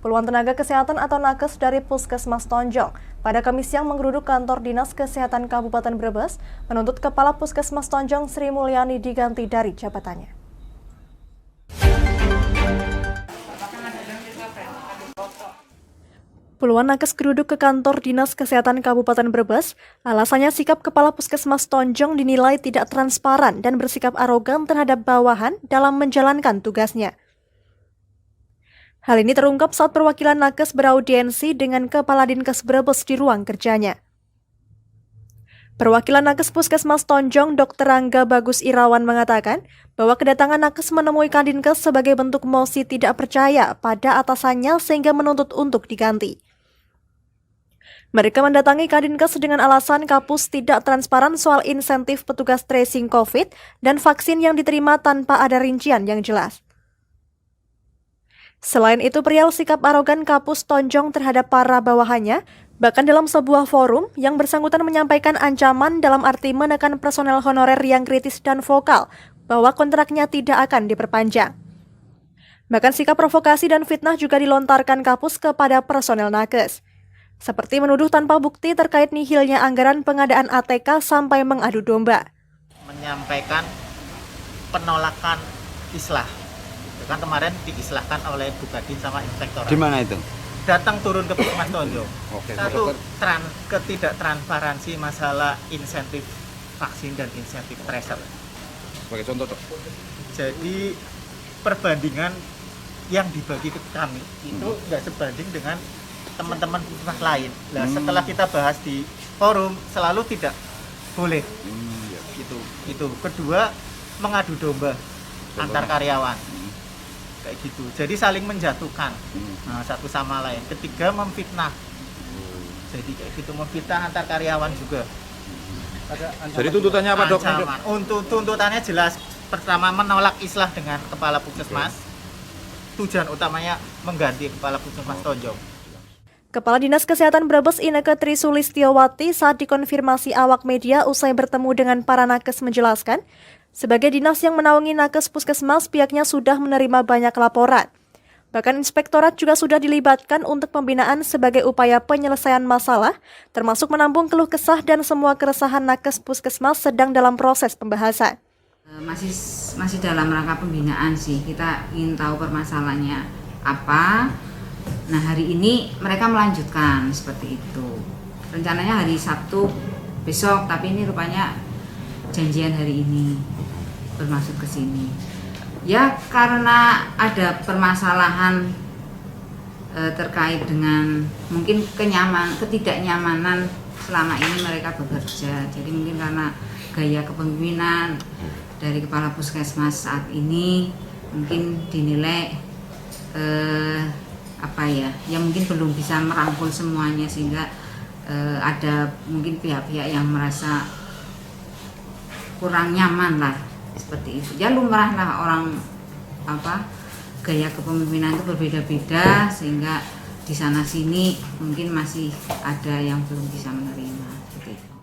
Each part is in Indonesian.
Puluhan tenaga kesehatan atau nakes dari Puskesmas Tonjong pada Kamis siang menggeruduk kantor Dinas Kesehatan Kabupaten Brebes menuntut Kepala Puskesmas Tonjong Sri Mulyani diganti dari jabatannya. Puluhan nakes geruduk ke kantor Dinas Kesehatan Kabupaten Brebes, alasannya sikap Kepala Puskesmas Tonjong dinilai tidak transparan dan bersikap arogan terhadap bawahan dalam menjalankan tugasnya. Hal ini terungkap saat perwakilan nakes beraudiensi dengan Kepala Dinkes Brebes di ruang kerjanya. Perwakilan nakes Puskesmas Tonjong Dr. Rangga Bagus Irawan mengatakan bahwa kedatangan nakes menemui Kadinkes sebagai bentuk mosi tidak percaya pada atasannya sehingga menuntut untuk diganti. Mereka mendatangi Kadinkes dengan alasan Kapus tidak transparan soal insentif petugas tracing COVID dan vaksin yang diterima tanpa ada rincian yang jelas. Selain itu, perihal sikap arogan Kapus Tonjong terhadap para bawahannya, bahkan dalam sebuah forum yang bersangkutan menyampaikan ancaman dalam arti menekan personel honorer yang kritis dan vokal bahwa kontraknya tidak akan diperpanjang. Bahkan sikap provokasi dan fitnah juga dilontarkan Kapus kepada personel nakes, seperti menuduh tanpa bukti terkait nihilnya anggaran pengadaan ATK sampai mengadu domba. Menyampaikan penolakan islah. Kan kemarin diislahkan oleh Bu Kadin sama Inspektorat. Di mana itu? Datang turun ke Puskesmas Tonjong. Satu, ketidaktransparansi masalah insentif vaksin dan insentif tracer. Sebagai contoh, Dok. Jadi perbandingan yang dibagi ke kami itu nggak sebanding dengan teman-teman puskesmas lain. Nah, setelah kita bahas di forum selalu tidak boleh. Itu. Kedua, mengadu domba antar karyawan. Kayak gitu. Jadi saling menjatuhkan satu sama lain. Ketiga, memfitnah. Jadi kayak gitu, memfitnah antar karyawan juga. Jadi tuntutannya apa, Dok? Untuk tuntutannya jelas. Pertama, menolak islah dengan Kepala Puskesmas. Tujuan utamanya mengganti Kepala Puskesmas Tonjong. Kepala Dinas Kesehatan Brebes Inneke Tri Sulistiowati saat dikonfirmasi awak media usai bertemu dengan para nakes menjelaskan, sebagai dinas yang menaungi nakes puskesmas, pihaknya sudah menerima banyak laporan. Bahkan Inspektorat juga sudah dilibatkan untuk pembinaan sebagai upaya penyelesaian masalah, termasuk menampung keluh kesah dan semua keresahan nakes puskesmas sedang dalam proses pembahasan. Masih dalam rangka pembinaan sih, kita ingin tahu permasalahannya apa. Nah, hari ini mereka melanjutkan seperti itu. Rencananya hari Sabtu besok, tapi ini rupanya janjian hari ini bermaksud ke sini. Ya, karena ada permasalahan terkait dengan mungkin ketidaknyamanan selama ini mereka bekerja. Jadi mungkin karena gaya kepemimpinan dari Kepala Puskesmas saat ini mungkin dinilai yang mungkin belum bisa merangkul semuanya, sehingga ada mungkin pihak-pihak yang merasa kurang nyaman lah, seperti itu. Ya lumrah lah, orang gaya kepemimpinan itu berbeda-beda, sehingga di sana sini mungkin masih ada yang belum bisa menerima, seperti itu.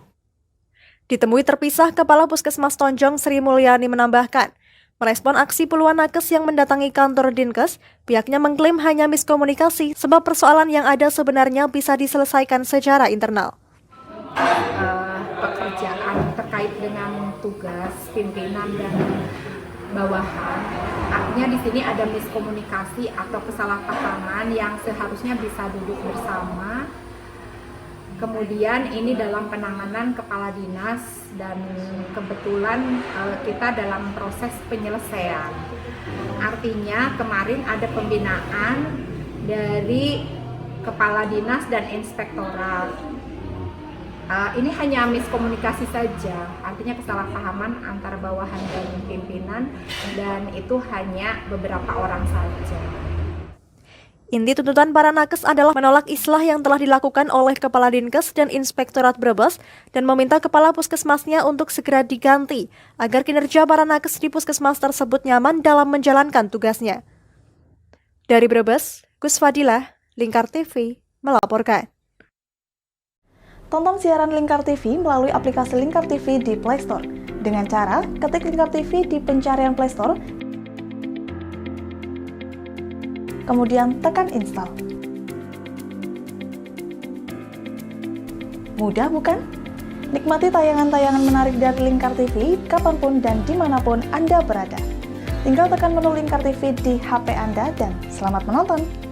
Ditemui terpisah, Kepala Puskesmas Tonjong Sri Mulyani menambahkan, merespon aksi puluhan nakes yang mendatangi kantor Dinkes, pihaknya mengklaim hanya miskomunikasi sebab persoalan yang ada sebenarnya bisa diselesaikan secara internal. Pekerjaan terkait dengan tugas pimpinan dan bawahan, artinya di sini ada miskomunikasi atau kesalahpahaman yang seharusnya bisa duduk bersama. Kemudian ini dalam penanganan kepala dinas dan kebetulan kita dalam proses penyelesaian. Artinya kemarin ada pembinaan dari kepala dinas dan inspektorat. Ini hanya miskomunikasi saja, artinya kesalahpahaman antara bawahan dan pimpinan, dan itu hanya beberapa orang saja. Inti tuntutan para nakes adalah menolak islah yang telah dilakukan oleh Kepala Dinkes dan Inspektorat Brebes dan meminta Kepala Puskesmasnya untuk segera diganti agar kinerja para nakes di puskesmas tersebut nyaman dalam menjalankan tugasnya. Dari Brebes, Gus Fadilah, Lingkar TV, melaporkan. Tonton siaran Lingkar TV melalui aplikasi Lingkar TV di Play Store dengan cara ketik Lingkar TV di pencarian Play Store. kemudian tekan install. Mudah bukan? Nikmati tayangan-tayangan menarik dari Lingkar TV kapanpun dan dimanapun Anda berada. Tinggal tekan menu Lingkar TV di HP Anda dan selamat menonton!